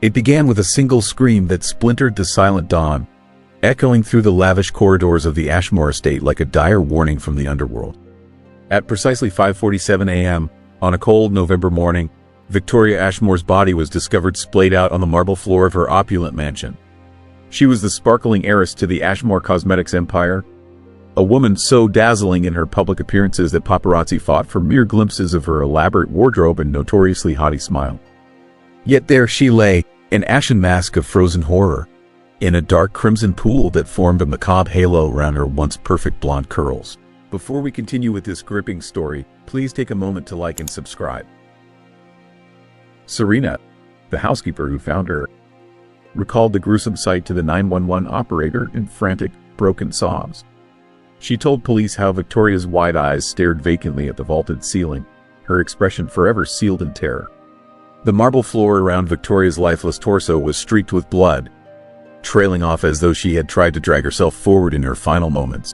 It began with a single scream that splintered the silent dawn, echoing through the lavish corridors of the Ashmore estate like a dire warning from the underworld. At precisely 5:47 a.m., on a cold November morning, Victoria Ashmore's body was discovered splayed out on the marble floor of her opulent mansion. She was the sparkling heiress to the Ashmore cosmetics empire, a woman so dazzling in her public appearances that paparazzi fought for mere glimpses of her elaborate wardrobe and notoriously haughty smile. Yet there she lay, an ashen mask of frozen horror, in a dark crimson pool that formed a macabre halo around her once perfect blonde curls. Before we continue with this gripping story, please take a moment to like and subscribe. Serena, the housekeeper who found her, recalled the gruesome sight to the 911 operator in frantic, broken sobs. She told police how Victoria's wide eyes stared vacantly at the vaulted ceiling, her expression forever sealed in terror. The marble floor around Victoria's lifeless torso was streaked with blood, trailing off as though she had tried to drag herself forward in her final moments.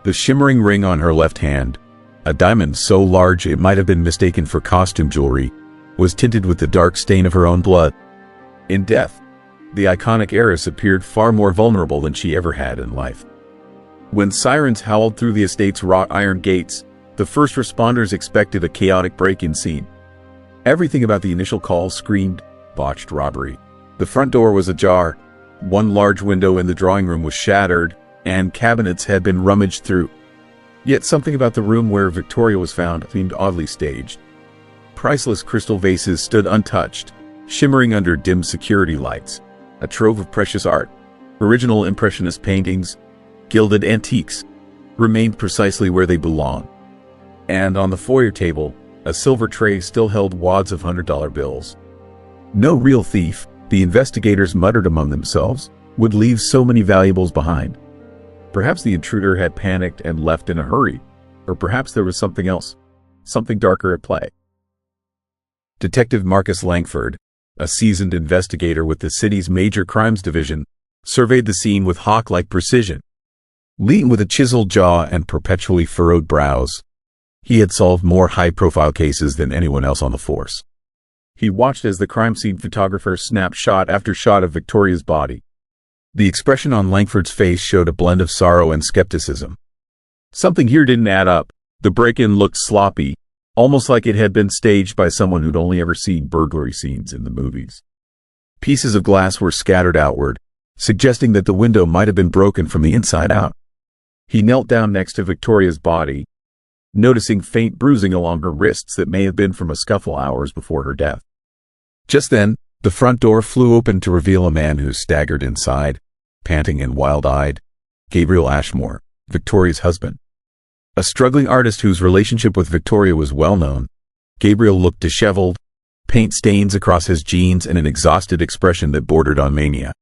The shimmering ring on her left hand, a diamond so large it might have been mistaken for costume jewelry, was tinted with the dark stain of her own blood. In death, the iconic heiress appeared far more vulnerable than she ever had in life. When sirens howled through the estate's wrought iron gates, the first responders expected a chaotic break-in scene. Everything about the initial call screamed botched robbery. The front door was ajar, one large window in the drawing room was shattered, and cabinets had been rummaged through. Yet something about the room where Victoria was found seemed oddly staged. Priceless crystal vases stood untouched, shimmering under dim security lights. A trove of precious art, original impressionist paintings, gilded antiques, remained precisely where they belonged. And on the foyer table, a silver tray still held wads of $100 bills. No real thief, the investigators muttered among themselves, would leave so many valuables behind. Perhaps the intruder had panicked and left in a hurry, or perhaps there was something else, something darker at play. Detective Marcus Langford, a seasoned investigator with the city's major crimes division, surveyed the scene with hawk-like precision. Lean with a chiseled jaw and perpetually furrowed brows, he had solved more high-profile cases than anyone else on the force. He watched as the crime scene photographer snapped shot after shot of Victoria's body. The expression on Langford's face showed a blend of sorrow and skepticism. Something here didn't add up. The break-in looked sloppy, almost like it had been staged by someone who'd only ever seen burglary scenes in the movies. Pieces of glass were scattered outward, suggesting that the window might have been broken from the inside out. He knelt down next to Victoria's body, noticing faint bruising along her wrists that may have been from a scuffle hours before her death. Just then, the front door flew open to reveal a man who staggered inside, panting and wild-eyed. Gabriel Ashmore, Victoria's husband. A struggling artist whose relationship with Victoria was well known, Gabriel looked disheveled, paint stains across his jeans and an exhausted expression that bordered on mania.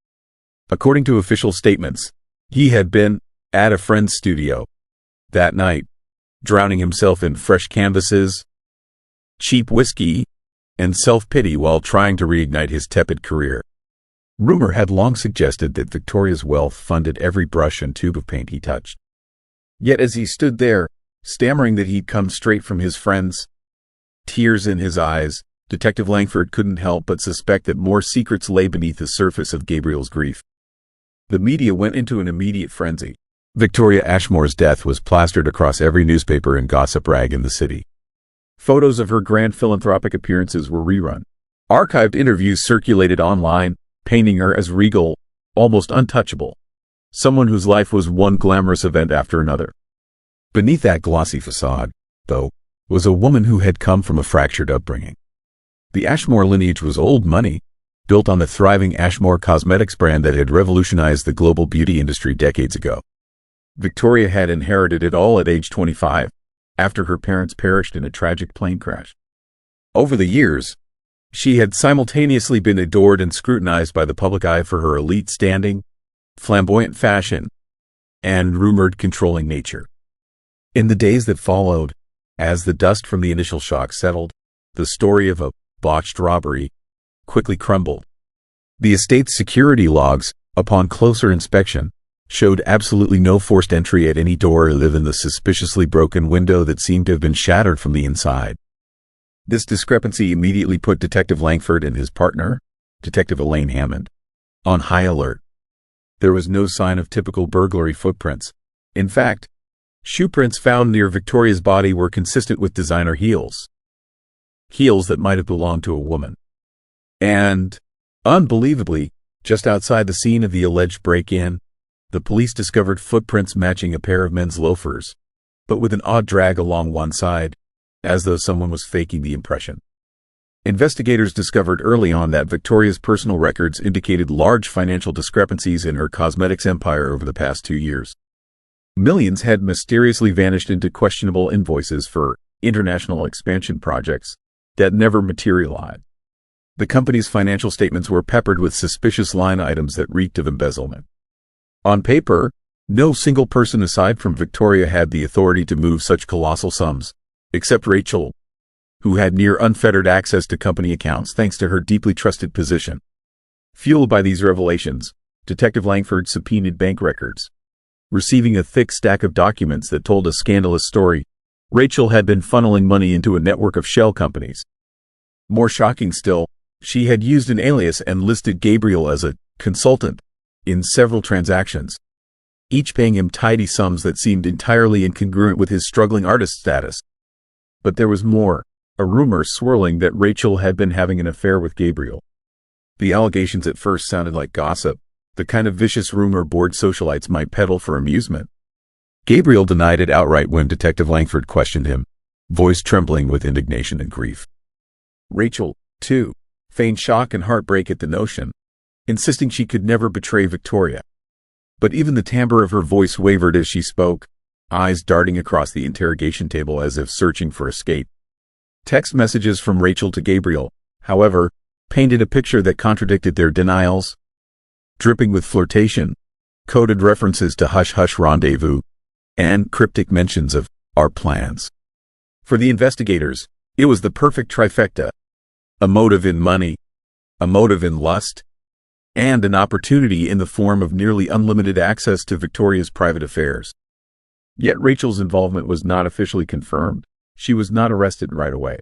According to official statements, he had been at a friend's studio that night, drowning himself in fresh canvases, cheap whiskey, and self-pity while trying to reignite his tepid career. Rumor had long suggested that Victoria's wealth funded every brush and tube of paint he touched. Yet as he stood there, stammering that he'd come straight from his friends, tears in his eyes, Detective Langford couldn't help but suspect that more secrets lay beneath the surface of Gabriel's grief. The media went into an immediate frenzy. Victoria Ashmore's death was plastered across every newspaper and gossip rag in the city. Photos of her grand philanthropic appearances were rerun. Archived interviews circulated online, painting her as regal, almost untouchable, someone whose life was one glamorous event after another. Beneath that glossy facade, though, was a woman who had come from a fractured upbringing. The Ashmore lineage was old money, built on the thriving Ashmore cosmetics brand that had revolutionized the global beauty industry decades ago. Victoria had inherited it all at age 25, after her parents perished in a tragic plane crash. Over the years, she had simultaneously been adored and scrutinized by the public eye for her elite standing, flamboyant fashion, and rumored controlling nature. In the days that followed, as the dust from the initial shock settled, the story of a botched robbery quickly crumbled. The estate's security logs, upon closer inspection, showed absolutely no forced entry at any door other than the suspiciously broken window that seemed to have been shattered from the inside. This discrepancy immediately put Detective Langford and his partner, Detective Elaine Hammond, on high alert. There was no sign of typical burglary footprints. In fact, shoe prints found near Victoria's body were consistent with designer heels. Heels that might have belonged to a woman. And, unbelievably, just outside the scene of the alleged break-in, the police discovered footprints matching a pair of men's loafers, but with an odd drag along one side, as though someone was faking the impression. Investigators discovered early on that Victoria's personal records indicated large financial discrepancies in her cosmetics empire over the past 2 years. Millions had mysteriously vanished into questionable invoices for international expansion projects that never materialized. The company's financial statements were peppered with suspicious line items that reeked of embezzlement. On paper, no single person aside from Victoria had the authority to move such colossal sums, except Rachel, who had near unfettered access to company accounts thanks to her deeply trusted position. Fueled by these revelations, Detective Langford subpoenaed bank records. Receiving a thick stack of documents that told a scandalous story, Rachel had been funneling money into a network of shell companies. More shocking still, she had used an alias and listed Gabriel as a consultant in several transactions, each paying him tidy sums that seemed entirely incongruent with his struggling artist status. But there was more, a rumor swirling that Rachel had been having an affair with Gabriel. The allegations at first sounded like gossip, the kind of vicious rumor bored socialites might peddle for amusement. Gabriel denied it outright when Detective Langford questioned him, voice trembling with indignation and grief. Rachel, too, feigned shock and heartbreak at the notion, insisting she could never betray Victoria. But even the timbre of her voice wavered as she spoke, eyes darting across the interrogation table as if searching for escape. Text messages from Rachel to Gabriel, however, painted a picture that contradicted their denials. Dripping with flirtation, coded references to hush-hush rendezvous, and cryptic mentions of our plans. For the investigators, it was the perfect trifecta: a motive in money, a motive in lust, and an opportunity in the form of nearly unlimited access to Victoria's private affairs. Yet Rachel's involvement was not officially confirmed. She was not arrested right away.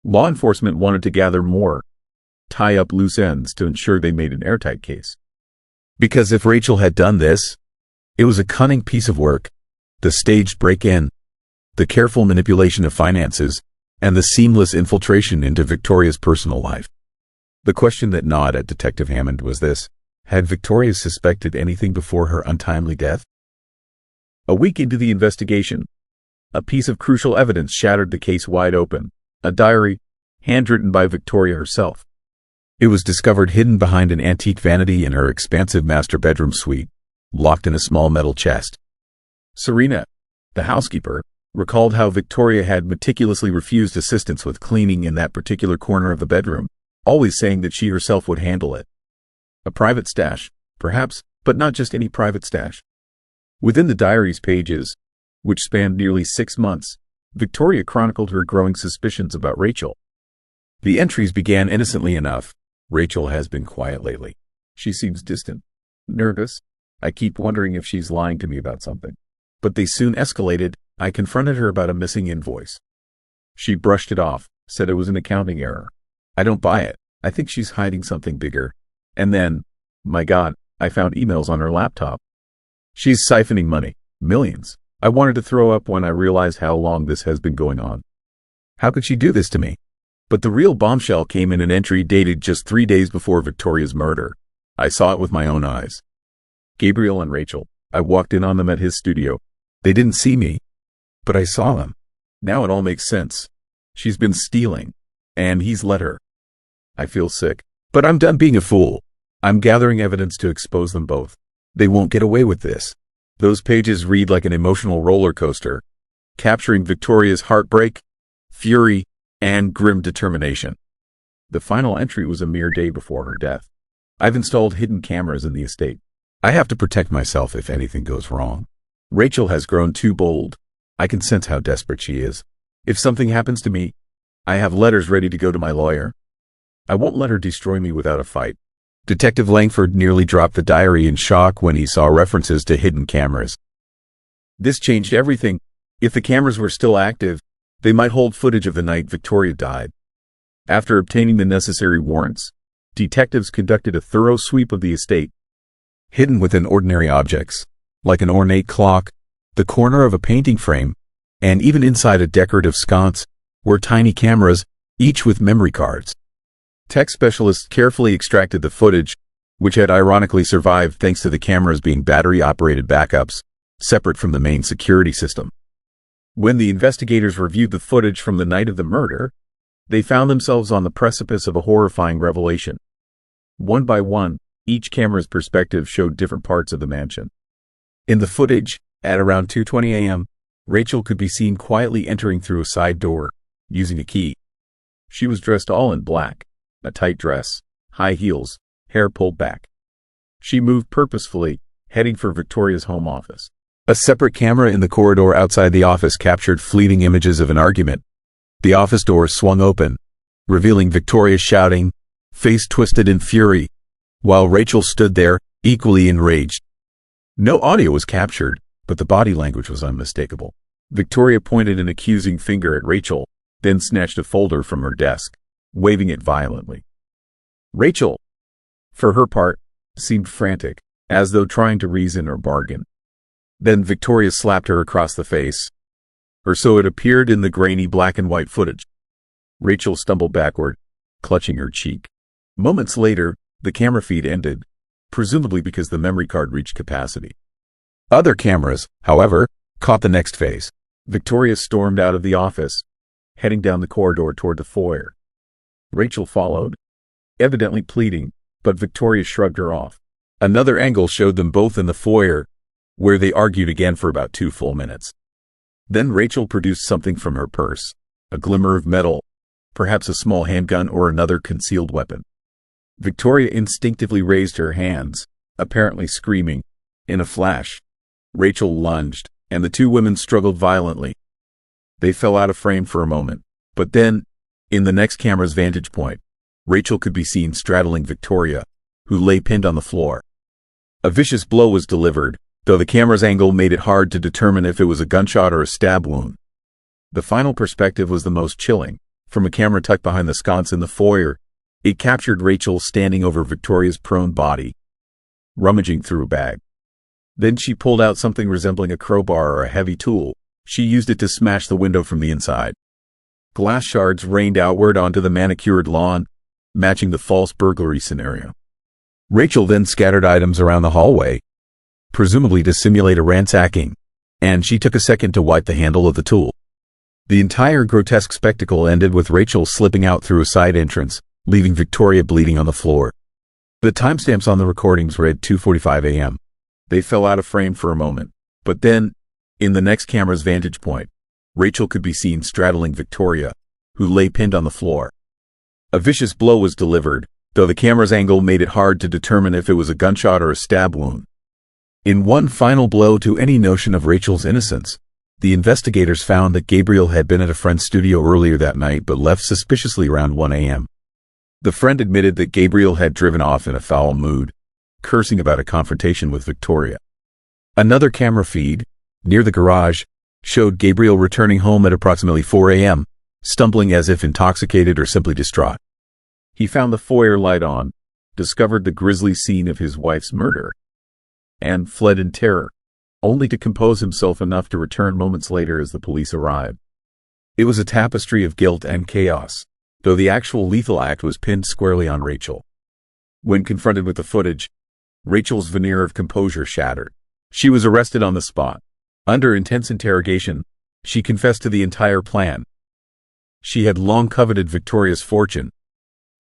Law enforcement wanted to gather more, tie up loose ends to ensure they made an airtight case. Because if Rachel had done this, it was a cunning piece of work: the staged break-in, the careful manipulation of finances, and the seamless infiltration into Victoria's personal life. The question that gnawed at Detective Hammond was this: had Victoria suspected anything before her untimely death? A week into the investigation, a piece of crucial evidence shattered the case wide open: a diary, handwritten by Victoria herself. It was discovered hidden behind an antique vanity in her expansive master bedroom suite, locked in a small metal chest. Serena, the housekeeper, recalled how Victoria had meticulously refused assistance with cleaning in that particular corner of the bedroom, always saying that she herself would handle it. A private stash, perhaps, but not just any private stash. Within the diary's pages, which spanned nearly 6 months, Victoria chronicled her growing suspicions about Rachel. The entries began innocently enough. Rachel has been quiet lately. She seems distant, nervous. I keep wondering if she's lying to me about something. But they soon escalated. I confronted her about a missing invoice. She brushed it off, said it was an accounting error. I don't buy it. I think she's hiding something bigger. And then, my God, I found emails on her laptop. She's siphoning money. Millions. I wanted to throw up when I realized how long this has been going on. How could she do this to me? But the real bombshell came in an entry dated just 3 days before Victoria's murder. I saw it with my own eyes. Gabriel and Rachel. I walked in on them at his studio. They didn't see me, but I saw them. Now it all makes sense. She's been stealing, and he's let her. I feel sick, but I'm done being a fool. I'm gathering evidence to expose them both. They won't get away with this. Those pages read like an emotional roller coaster, capturing Victoria's heartbreak, fury, and grim determination. The final entry was a mere day before her death. I've installed hidden cameras in the estate. I have to protect myself if anything goes wrong. Rachel has grown too bold. I can sense how desperate she is. If something happens to me, I have letters ready to go to my lawyer. I won't let her destroy me without a fight. Detective Langford nearly dropped the diary in shock when he saw references to hidden cameras. This changed everything. If the cameras were still active, they might hold footage of the night Victoria died. After obtaining the necessary warrants, detectives conducted a thorough sweep of the estate. Hidden within ordinary objects, like an ornate clock, the corner of a painting frame, and even inside a decorative sconce, were tiny cameras, each with memory cards. Tech specialists carefully extracted the footage, which had ironically survived thanks to the cameras being battery-operated backups, separate from the main security system. When the investigators reviewed the footage from the night of the murder, they found themselves on the precipice of a horrifying revelation. One by one, each camera's perspective showed different parts of the mansion. In the footage, at around 2:20 a.m., Rachel could be seen quietly entering through a side door, using a key. She was dressed all in black, a tight dress, high heels, hair pulled back. She moved purposefully, heading for Victoria's home office. A separate camera in the corridor outside the office captured fleeting images of an argument. The office door swung open, revealing Victoria shouting, face twisted in fury, while Rachel stood there, equally enraged. No audio was captured, but the body language was unmistakable. Victoria pointed an accusing finger at Rachel, then snatched a folder from her desk, waving it violently. Rachel, for her part, seemed frantic, as though trying to reason or bargain. Then Victoria slapped her across the face, or so it appeared in the grainy black and white footage. Rachel stumbled backward, clutching her cheek. Moments later, the camera feed ended, presumably because the memory card reached capacity. Other cameras, however, caught the next phase. Victoria stormed out of the office, heading down the corridor toward the foyer. Rachel followed, evidently pleading, but Victoria shrugged her off. Another angle showed them both in the foyer, where they argued again for about 2 full minutes. Then Rachel produced something from her purse, a glimmer of metal, perhaps a small handgun or another concealed weapon. Victoria instinctively raised her hands, apparently screaming. In a flash, Rachel lunged, and the two women struggled violently. They fell out of frame for a moment, but then, in the next camera's vantage point, Rachel could be seen straddling Victoria, who lay pinned on the floor. A vicious blow was delivered, though the camera's angle made it hard to determine if it was a gunshot or a stab wound. The final perspective was the most chilling. From a camera tucked behind the sconce in the foyer, it captured Rachel standing over Victoria's prone body, rummaging through a bag. Then she pulled out something resembling a crowbar or a heavy tool. She used it to smash the window from the inside. Glass shards rained outward onto the manicured lawn, matching the false burglary scenario. Rachel then scattered items around the hallway, presumably to simulate a ransacking, and she took a second to wipe the handle of the tool. The entire grotesque spectacle ended with Rachel slipping out through a side entrance, leaving Victoria bleeding on the floor. The timestamps on the recordings read 2:45 a.m. They fell out of frame for a moment, but then, in the next camera's vantage point, Rachel could be seen straddling Victoria, who lay pinned on the floor. A vicious blow was delivered, though the camera's angle made it hard to determine if it was a gunshot or a stab wound. In one final blow to any notion of Rachel's innocence, the investigators found that Gabriel had been at a friend's studio earlier that night but left suspiciously around 1 a.m. The friend admitted that Gabriel had driven off in a foul mood, cursing about a confrontation with Victoria. Another camera feed, near the garage, showed Gabriel returning home at approximately 4 a.m., stumbling as if intoxicated or simply distraught. He found the foyer light on, discovered the grisly scene of his wife's murder, and fled in terror, only to compose himself enough to return moments later as the police arrived. It was a tapestry of guilt and chaos, though the actual lethal act was pinned squarely on Rachel. When confronted with the footage, Rachel's veneer of composure shattered. She was arrested on the spot. Under intense interrogation, she confessed to the entire plan. She had long coveted Victoria's fortune,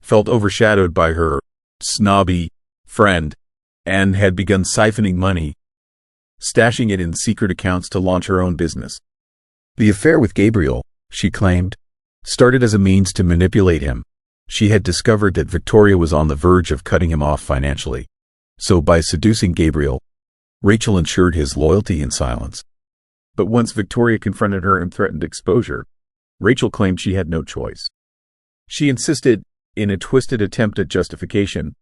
felt overshadowed by her snobby friend, and had begun siphoning money, stashing it in secret accounts to launch her own business. The affair with Gabriel, she claimed, started as a means to manipulate him. She had discovered that Victoria was on the verge of cutting him off financially. So by seducing Gabriel, Rachel ensured his loyalty in silence. But once Victoria confronted her and threatened exposure, Rachel claimed she had no choice. She insisted, in a twisted attempt at justification,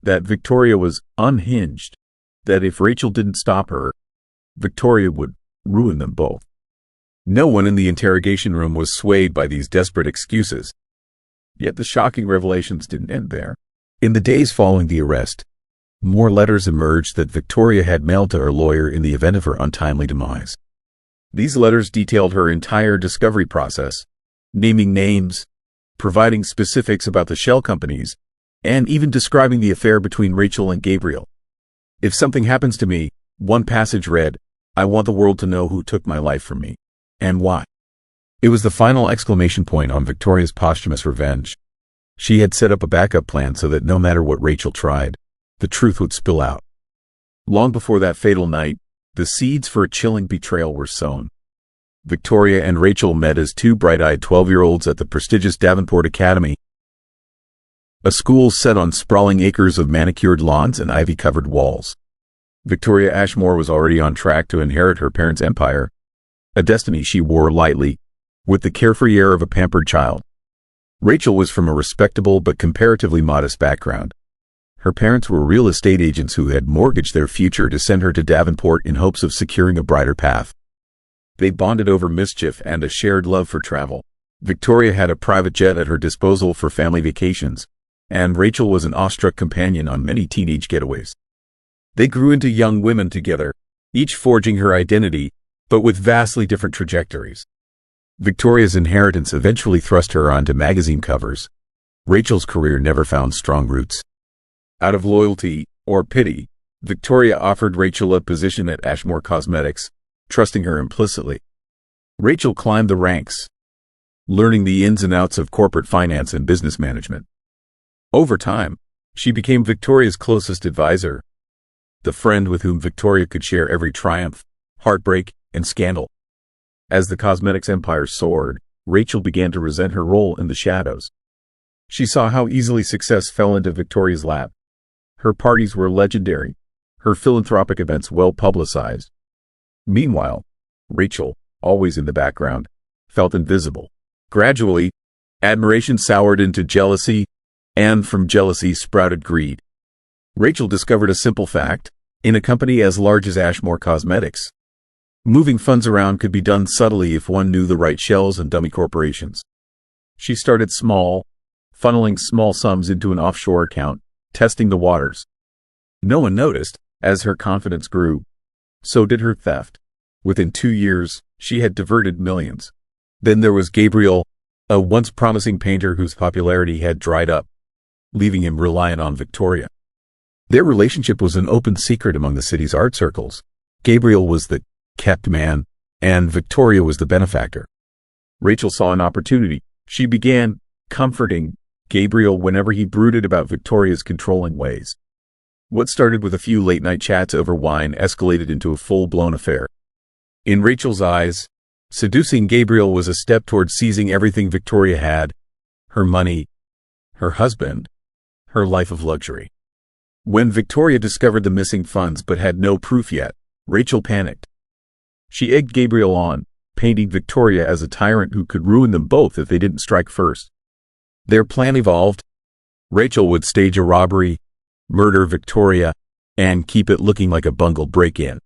that Victoria was unhinged, that if Rachel didn't stop her, Victoria would ruin them both. No one in the interrogation room was swayed by these desperate excuses. Yet the shocking revelations didn't end there. In the days following the arrest, more letters emerged that Victoria had mailed to her lawyer in the event of her untimely demise. These letters detailed her entire discovery process, naming names, providing specifics about the shell companies, and even describing the affair between Rachel and Gabriel. "If something happens to me," one passage read, "I want the world to know who took my life from me, and why." It was the final exclamation point on Victoria's posthumous revenge. She had set up a backup plan so that no matter what Rachel tried, the truth would spill out. Long before that fatal night, the seeds for a chilling betrayal were sown. Victoria and Rachel met as two bright-eyed 12-year-olds at the prestigious Davenport Academy, a school set on sprawling acres of manicured lawns and ivy-covered walls. Victoria Ashmore was already on track to inherit her parents' empire, a destiny she wore lightly, with the carefree air of a pampered child. Rachel was from a respectable but comparatively modest background. Her parents were real estate agents who had mortgaged their future to send her to Davenport in hopes of securing a brighter path. They bonded over mischief and a shared love for travel. Victoria had a private jet at her disposal for family vacations, and Rachel was an awestruck companion on many teenage getaways. They grew into young women together, each forging her identity, but with vastly different trajectories. Victoria's inheritance eventually thrust her onto magazine covers. Rachel's career never found strong roots. Out of loyalty, or pity, Victoria offered Rachel a position at Ashmore Cosmetics, trusting her implicitly. Rachel climbed the ranks, learning the ins and outs of corporate finance and business management. Over time, she became Victoria's closest advisor, the friend with whom Victoria could share every triumph, heartbreak, and scandal. As the cosmetics empire soared, Rachel began to resent her role in the shadows. She saw how easily success fell into Victoria's lap. Her parties were legendary, her philanthropic events well publicized. Meanwhile, Rachel, always in the background, felt invisible. Gradually, admiration soured into jealousy, and from jealousy sprouted greed. Rachel discovered a simple fact: in a company as large as Ashmore Cosmetics, moving funds around could be done subtly if one knew the right shells and dummy corporations. She started small, funneling small sums into an offshore account, testing the waters. No one noticed. As her confidence grew, so did her theft. Within 2 years, she had diverted millions. Then there was Gabriel, a once promising painter whose popularity had dried up, leaving him reliant on Victoria. Their relationship was an open secret among the city's art circles. Gabriel was the kept man, and Victoria was the benefactor. Rachel saw an opportunity. She began comforting Gabriel whenever he brooded about Victoria's controlling ways. What started with a few late-night chats over wine escalated into a full-blown affair. In Rachel's eyes, seducing Gabriel was a step toward seizing everything Victoria had: her money, her husband, her life of luxury. When Victoria discovered the missing funds but had no proof yet, Rachel panicked. She egged Gabriel on, painting Victoria as a tyrant who could ruin them both if they didn't strike first. Their plan evolved. Rachel would stage a robbery, murder Victoria, and keep it looking like a bungled break-in.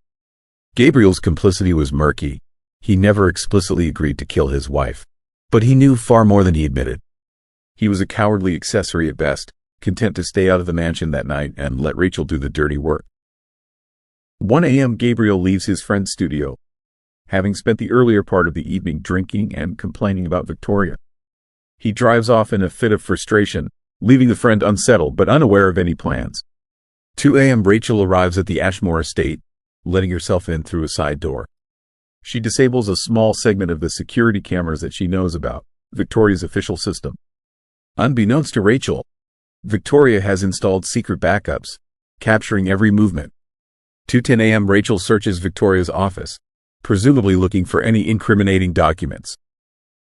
Gabriel's complicity was murky. He never explicitly agreed to kill his wife, but he knew far more than he admitted. He was a cowardly accessory at best, content to stay out of the mansion that night and let Rachel do the dirty work. 1 a.m. Gabriel leaves his friend's studio, having spent the earlier part of the evening drinking and complaining about Victoria. He drives off in a fit of frustration, leaving the friend unsettled but unaware of any plans. 2 a.m. Rachel arrives at the Ashmore estate, letting herself in through a side door. She disables a small segment of the security cameras that she knows about, Victoria's official system. Unbeknownst to Rachel, Victoria has installed secret backups, capturing every movement. 2:10 a.m. Rachel searches Victoria's office, presumably looking for any incriminating documents.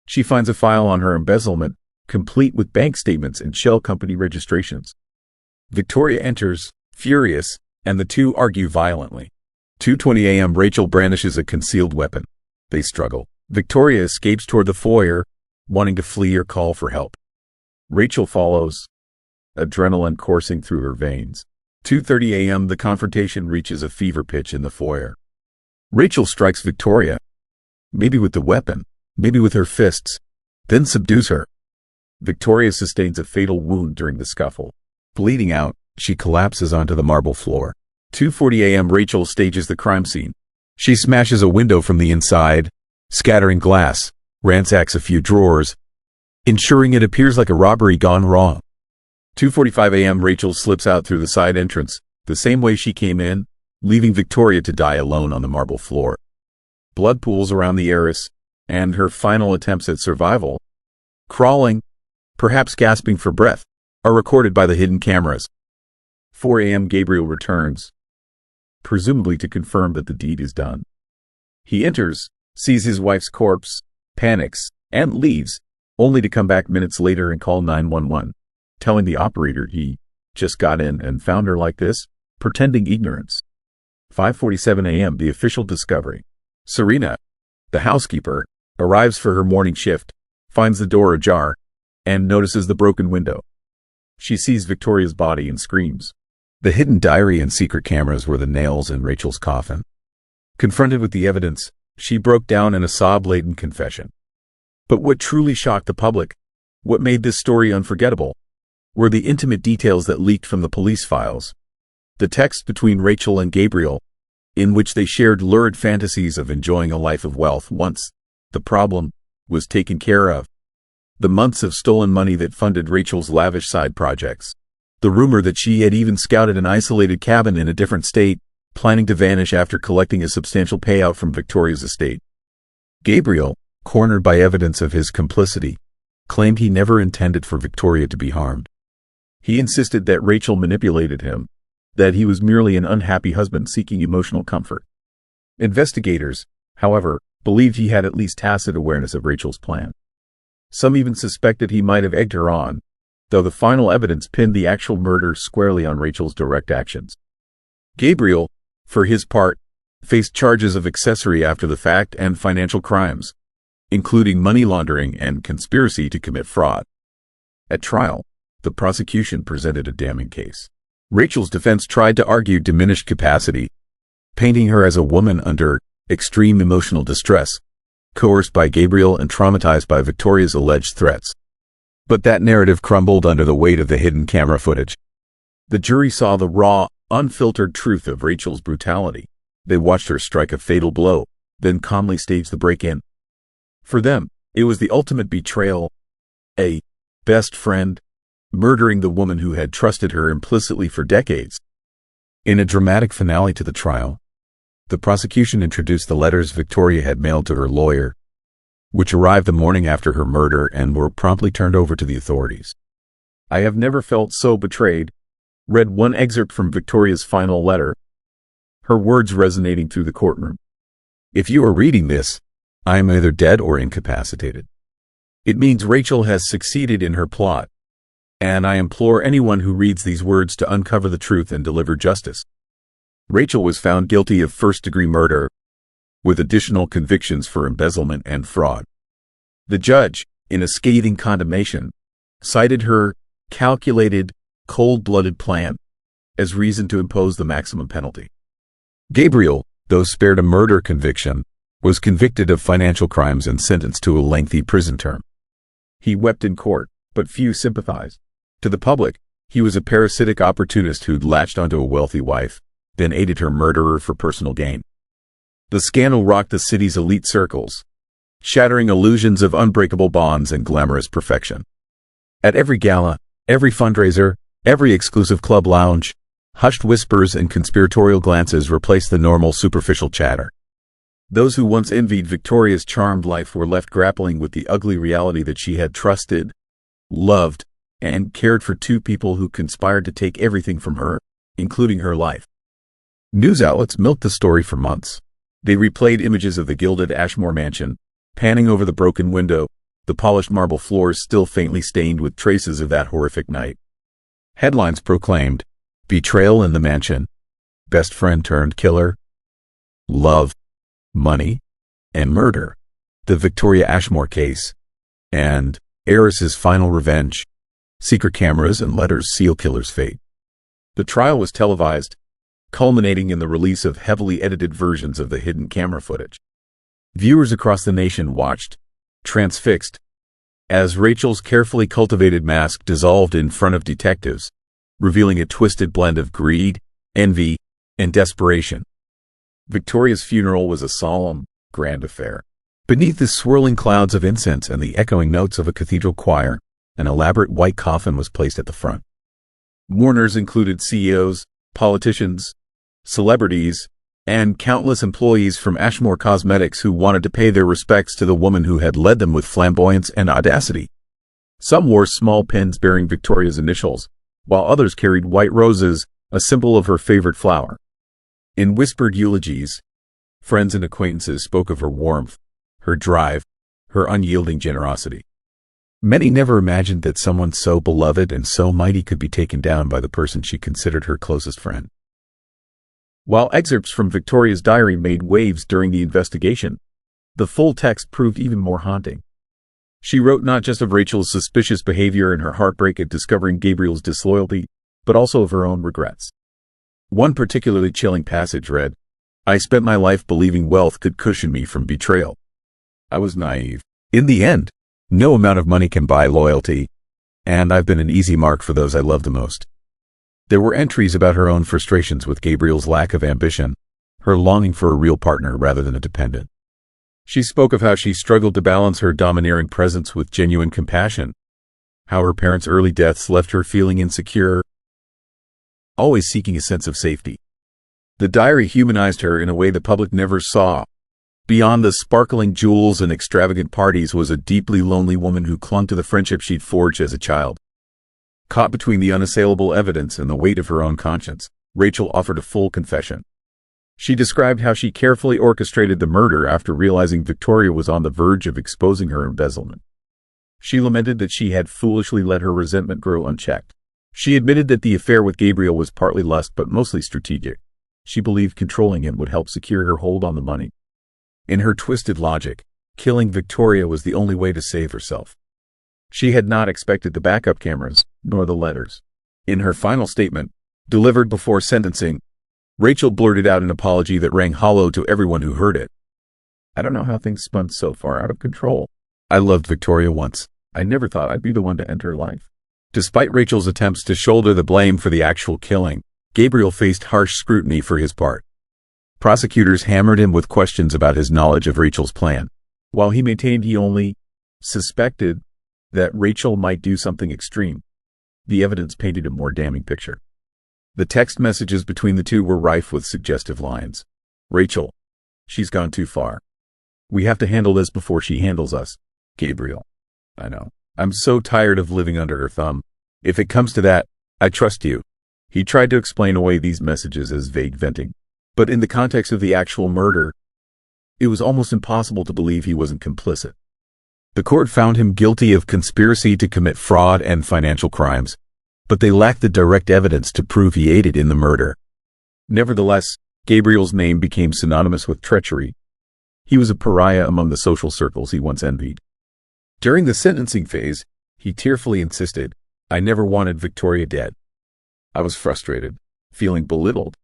She finds a file on her embezzlement, complete with bank statements and shell company registrations. Victoria enters, furious, and the two argue violently. 2:20 a.m. Rachel brandishes a concealed weapon. They struggle. Victoria escapes toward the foyer, wanting to flee or call for help. Rachel follows, adrenaline coursing through her veins. 2:30 a.m. The confrontation reaches a fever pitch in the foyer. Rachel strikes Victoria, maybe with the weapon, maybe with her fists, then subdues her. Victoria sustains a fatal wound during the scuffle. Bleeding out, she collapses onto the marble floor. 2:40 a.m. Rachel stages the crime scene. She smashes a window from the inside, scattering glass, ransacks a few drawers, ensuring it appears like a robbery gone wrong. 2:45 a.m. Rachel slips out through the side entrance, the same way she came in, leaving Victoria to die alone on the marble floor. Blood pools around the heiress, and her final attempts at survival, crawling, perhaps gasping for breath, are recorded by the hidden cameras. 4 a.m. Gabriel returns, presumably to confirm that the deed is done. He enters, sees his wife's corpse, panics, and leaves, only to come back minutes later and call 911, telling the operator he just got in and found her like this, pretending ignorance. 5:47 a.m. The official discovery. Serena, the housekeeper, arrives for her morning shift, finds the door ajar, and notices the broken window. She sees Victoria's body and screams. The hidden diary and secret cameras were the nails in Rachel's coffin. Confronted with the evidence, she broke down in a sob-laden confession. But what truly shocked the public, what made this story unforgettable, were the intimate details that leaked from the police files. The text between Rachel and Gabriel, in which they shared lurid fantasies of enjoying a life of wealth once the problem was taken care of. The months of stolen money that funded Rachel's lavish side projects. The rumor that she had even scouted an isolated cabin in a different state, planning to vanish after collecting a substantial payout from Victoria's estate. Gabriel, cornered by evidence of his complicity, claimed he never intended for Victoria to be harmed. He insisted that Rachel manipulated him, that he was merely an unhappy husband seeking emotional comfort. Investigators, however, believed he had at least tacit awareness of Rachel's plan. Some even suspected he might have egged her on, though the final evidence pinned the actual murder squarely on Rachel's direct actions. Gabriel, for his part, faced charges of accessory after the fact and financial crimes, including money laundering and conspiracy to commit fraud. At trial, the prosecution presented a damning case. Rachel's defense tried to argue diminished capacity, painting her as a woman under extreme emotional distress, coerced by Gabriel and traumatized by Victoria's alleged threats. But that narrative crumbled under the weight of the hidden camera footage. The jury saw the raw, unfiltered truth of Rachel's brutality. They watched her strike a fatal blow, then calmly stage the break-in. For them, it was the ultimate betrayal. A best friend, murdering the woman who had trusted her implicitly for decades. In a dramatic finale to the trial, the prosecution introduced the letters Victoria had mailed to her lawyer, which arrived the morning after her murder and were promptly turned over to the authorities. "I have never felt so betrayed," read one excerpt from Victoria's final letter, her words resonating through the courtroom. "If you are reading this, I am either dead or incapacitated. It means Rachel has succeeded in her plot, and I implore anyone who reads these words to uncover the truth and deliver justice." Rachel was found guilty of first-degree murder, with additional convictions for embezzlement and fraud. The judge, in a scathing condemnation, cited her calculated, cold-blooded plan as reason to impose the maximum penalty. Gabriel, though spared a murder conviction, was convicted of financial crimes and sentenced to a lengthy prison term. He wept in court, but few sympathized. To the public, he was a parasitic opportunist who'd latched onto a wealthy wife, then aided her murderer for personal gain. The scandal rocked the city's elite circles, shattering illusions of unbreakable bonds and glamorous perfection. At every gala, every fundraiser, every exclusive club lounge, hushed whispers and conspiratorial glances replaced the normal superficial chatter. Those who once envied Victoria's charmed life were left grappling with the ugly reality that she had trusted, loved, and cared for two people who conspired to take everything from her, including her life. News outlets milked the story for months. They replayed images of the gilded Ashmore mansion, panning over the broken window, the polished marble floors still faintly stained with traces of that horrific night. Headlines proclaimed, "Betrayal in the mansion, best friend turned killer, love, money, and murder, the Victoria Ashmore case, and heiress's final revenge, secret cameras and letters seal killer's fate." The trial was televised, culminating in the release of heavily edited versions of the hidden camera footage. Viewers across the nation watched, transfixed, as Rachel's carefully cultivated mask dissolved in front of detectives, revealing a twisted blend of greed, envy, and desperation. Victoria's funeral was a solemn, grand affair. Beneath the swirling clouds of incense and the echoing notes of a cathedral choir, an elaborate white coffin was placed at the front. Mourners included CEOs, politicians, celebrities, and countless employees from Ashmore Cosmetics who wanted to pay their respects to the woman who had led them with flamboyance and audacity. Some wore small pins bearing Victoria's initials, while others carried white roses, a symbol of her favorite flower. In whispered eulogies, friends and acquaintances spoke of her warmth, her drive, her unyielding generosity. Many never imagined that someone so beloved and so mighty could be taken down by the person she considered her closest friend. While excerpts from Victoria's diary made waves during the investigation, the full text proved even more haunting. She wrote not just of Rachel's suspicious behavior and her heartbreak at discovering Gabriel's disloyalty, but also of her own regrets. One particularly chilling passage read, "I spent my life believing wealth could cushion me from betrayal. I was naive. In the end, no amount of money can buy loyalty, and I've been an easy mark for those I love the most." There were entries about her own frustrations with Gabriel's lack of ambition, her longing for a real partner rather than a dependent. She spoke of how she struggled to balance her domineering presence with genuine compassion, how her parents' early deaths left her feeling insecure, always seeking a sense of safety. The diary humanized her in a way the public never saw. Beyond the sparkling jewels and extravagant parties was a deeply lonely woman who clung to the friendship she'd forged as a child. Caught between the unassailable evidence and the weight of her own conscience, Rachel offered a full confession. She described how she carefully orchestrated the murder after realizing Victoria was on the verge of exposing her embezzlement. She lamented that she had foolishly let her resentment grow unchecked. She admitted that the affair with Gabriel was partly lust but mostly strategic. She believed controlling him would help secure her hold on the money. In her twisted logic, killing Victoria was the only way to save herself. She had not expected the backup cameras, nor the letters. In her final statement, delivered before sentencing, Rachel blurted out an apology that rang hollow to everyone who heard it. "I don't know how things spun so far out of control. I loved Victoria once. I never thought I'd be the one to end her life." Despite Rachel's attempts to shoulder the blame for the actual killing, Gabriel faced harsh scrutiny for his part. Prosecutors hammered him with questions about his knowledge of Rachel's plan. While he maintained he only suspected that Rachel might do something extreme, the evidence painted a more damning picture. The text messages between the two were rife with suggestive lines. "Rachel, she's gone too far. We have to handle this before she handles us. Gabriel, I know. I'm so tired of living under her thumb. If it comes to that, I trust you." He tried to explain away these messages as vague venting, but in the context of the actual murder, it was almost impossible to believe he wasn't complicit. The court found him guilty of conspiracy to commit fraud and financial crimes, but they lacked the direct evidence to prove he aided in the murder. Nevertheless, Gabriel's name became synonymous with treachery. He was a pariah among the social circles he once envied. During the sentencing phase, he tearfully insisted, "I never wanted Victoria dead. I was frustrated, feeling belittled,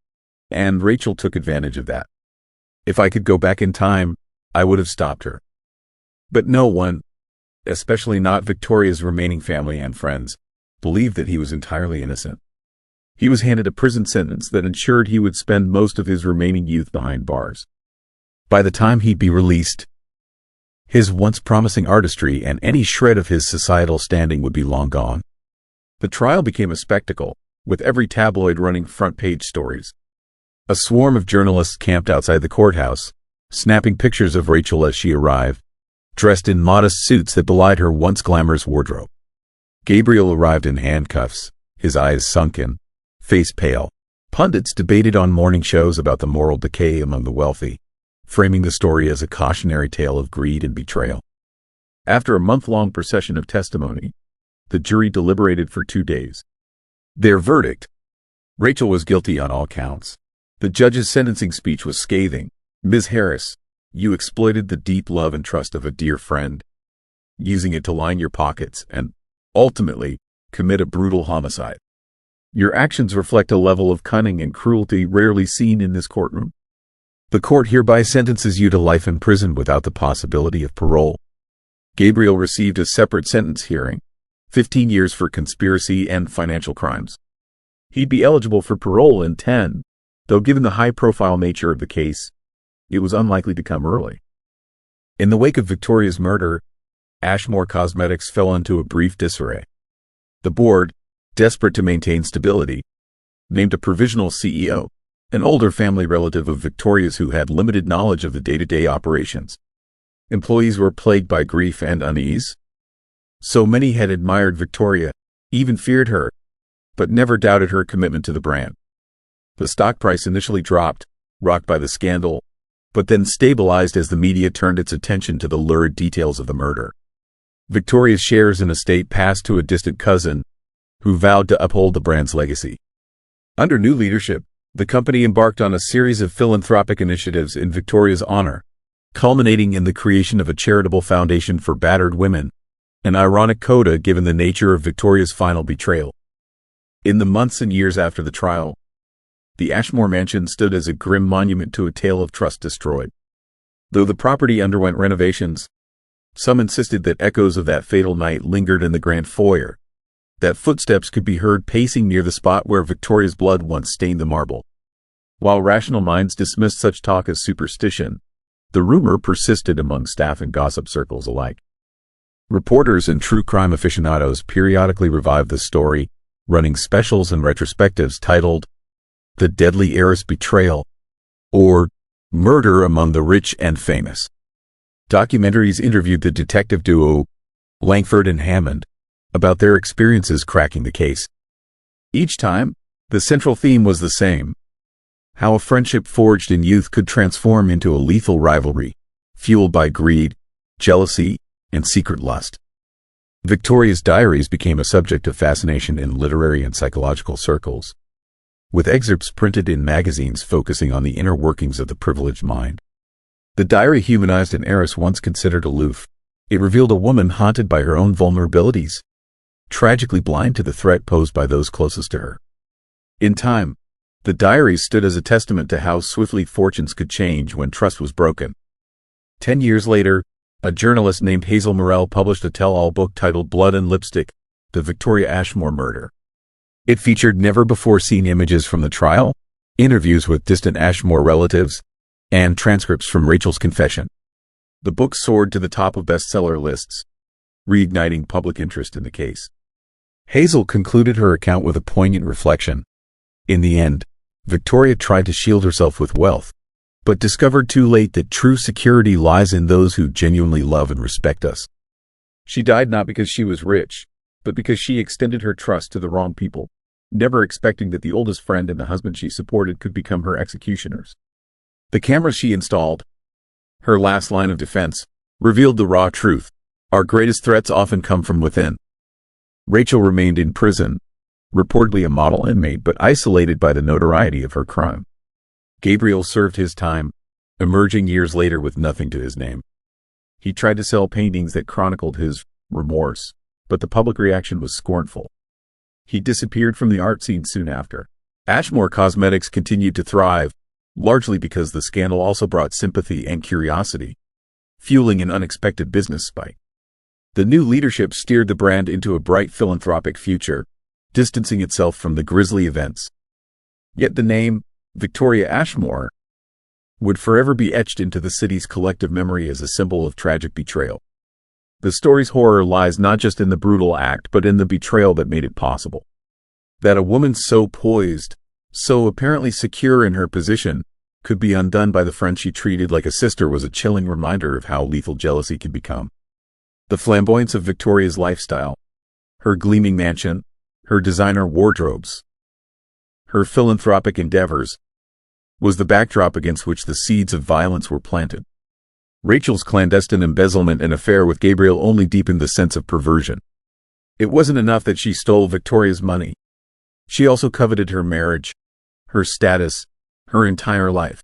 and Rachel took advantage of that. If I could go back in time, I would have stopped her." But no one, especially not Victoria's remaining family and friends, believed that he was entirely innocent. He was handed a prison sentence that ensured he would spend most of his remaining youth behind bars. By the time he'd be released, his once promising artistry and any shred of his societal standing would be long gone. The trial became a spectacle, with every tabloid running front-page stories. A swarm of journalists camped outside the courthouse, snapping pictures of Rachel as she arrived, dressed in modest suits that belied her once glamorous wardrobe. Gabriel arrived in handcuffs, his eyes sunken, face pale. Pundits debated on morning shows about the moral decay among the wealthy, framing the story as a cautionary tale of greed and betrayal. After a month-long procession of testimony, the jury deliberated for 2 days. Their verdict: Rachel was guilty on all counts. The judge's sentencing speech was scathing. "Ms. Harris, you exploited the deep love and trust of a dear friend, using it to line your pockets and, ultimately, commit a brutal homicide. Your actions reflect a level of cunning and cruelty rarely seen in this courtroom. The court hereby sentences you to life in prison without the possibility of parole." Gabriel received a separate sentence hearing, 15 years for conspiracy and financial crimes. He'd be eligible for parole in 10, though given the high-profile nature of the case, it was unlikely to come early. In the wake of Victoria's murder, Ashmore Cosmetics fell into a brief disarray. The board, desperate to maintain stability, named a provisional CEO, an older family relative of Victoria's who had limited knowledge of the day-to-day operations. Employees were plagued by grief and unease. So many had admired Victoria, even feared her, but never doubted her commitment to the brand. The stock price initially dropped, rocked by the scandal, but then stabilized as the media turned its attention to the lurid details of the murder. Victoria's shares and estate passed to a distant cousin, who vowed to uphold the brand's legacy. Under new leadership, the company embarked on a series of philanthropic initiatives in Victoria's honor, culminating in the creation of a charitable foundation for battered women, an ironic coda given the nature of Victoria's final betrayal. In the months and years after the trial, the Ashmore mansion stood as a grim monument to a tale of trust destroyed. Though the property underwent renovations, some insisted that echoes of that fatal night lingered in the grand foyer, that footsteps could be heard pacing near the spot where Victoria's blood once stained the marble. While rational minds dismissed such talk as superstition, the rumor persisted among staff and gossip circles alike. Reporters and true crime aficionados periodically revived the story, running specials and retrospectives titled The Deadly Heiress Betrayal, or Murder Among the Rich and Famous. Documentaries interviewed the detective duo, Langford and Hammond, about their experiences cracking the case. Each time, the central theme was the same: how a friendship forged in youth could transform into a lethal rivalry, fueled by greed, jealousy, and secret lust. Victoria's diaries became a subject of fascination in literary and psychological circles, with excerpts printed in magazines focusing on the inner workings of the privileged mind. The diary humanized an heiress once considered aloof. It revealed a woman haunted by her own vulnerabilities, tragically blind to the threat posed by those closest to her. In time, the diaries stood as a testament to how swiftly fortunes could change when trust was broken. 10 years later, a journalist named Hazel Morell published a tell-all book titled Blood and Lipstick: The Victoria Ashmore Murder. It featured never-before-seen images from the trial, interviews with distant Ashmore relatives, and transcripts from Rachel's confession. The book soared to the top of bestseller lists, reigniting public interest in the case. Hazel concluded her account with a poignant reflection. In the end, Victoria tried to shield herself with wealth, but discovered too late that true security lies in those who genuinely love and respect us. She died not because she was rich, but because she extended her trust to the wrong people, never expecting that the oldest friend and the husband she supported could become her executioners. The cameras she installed, her last line of defense, revealed the raw truth: our greatest threats often come from within. Rachel remained in prison, reportedly a model inmate but isolated by the notoriety of her crime. Gabriel served his time, emerging years later with nothing to his name. He tried to sell paintings that chronicled his remorse, but the public reaction was scornful. He disappeared from the art scene soon after. Ashmore Cosmetics continued to thrive, largely because the scandal also brought sympathy and curiosity, fueling an unexpected business spike. The new leadership steered the brand into a bright philanthropic future, distancing itself from the grisly events. Yet the name, Victoria Ashmore, would forever be etched into the city's collective memory as a symbol of tragic betrayal. The story's horror lies not just in the brutal act but in the betrayal that made it possible. That a woman so poised, so apparently secure in her position, could be undone by the friend she treated like a sister was a chilling reminder of how lethal jealousy can become. The flamboyance of Victoria's lifestyle, her gleaming mansion, her designer wardrobes, her philanthropic endeavors, was the backdrop against which the seeds of violence were planted. Rachel's clandestine embezzlement and affair with Gabriel only deepened the sense of perversion. It wasn't enough that she stole Victoria's money. She also coveted her marriage, her status, her entire life.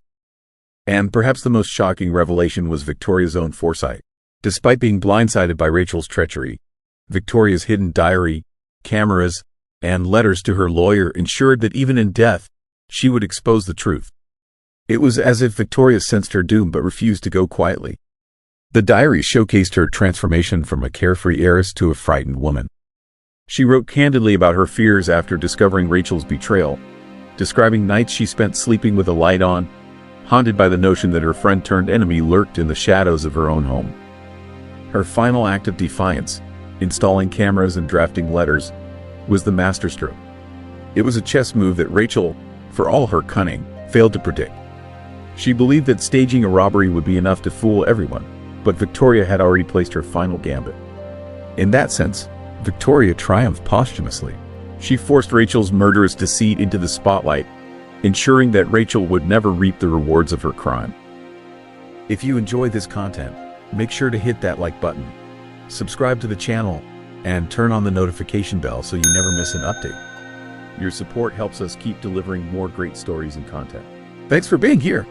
And perhaps the most shocking revelation was Victoria's own foresight. Despite being blindsided by Rachel's treachery, Victoria's hidden diary, cameras, and letters to her lawyer ensured that even in death, she would expose the truth. It was as if Victoria sensed her doom but refused to go quietly. The diary showcased her transformation from a carefree heiress to a frightened woman. She wrote candidly about her fears after discovering Rachel's betrayal, describing nights she spent sleeping with a light on, haunted by the notion that her friend-turned-enemy lurked in the shadows of her own home. Her final act of defiance, installing cameras and drafting letters, was the masterstroke. It was a chess move that Rachel, for all her cunning, failed to predict. She believed that staging a robbery would be enough to fool everyone, but Victoria had already placed her final gambit. In that sense, Victoria triumphed posthumously. She forced Rachel's murderous deceit into the spotlight, ensuring that Rachel would never reap the rewards of her crime. If you enjoy this content, make sure to hit that like button, subscribe to the channel, and turn on the notification bell so you never miss an update. Your support helps us keep delivering more great stories and content. Thanks for being here.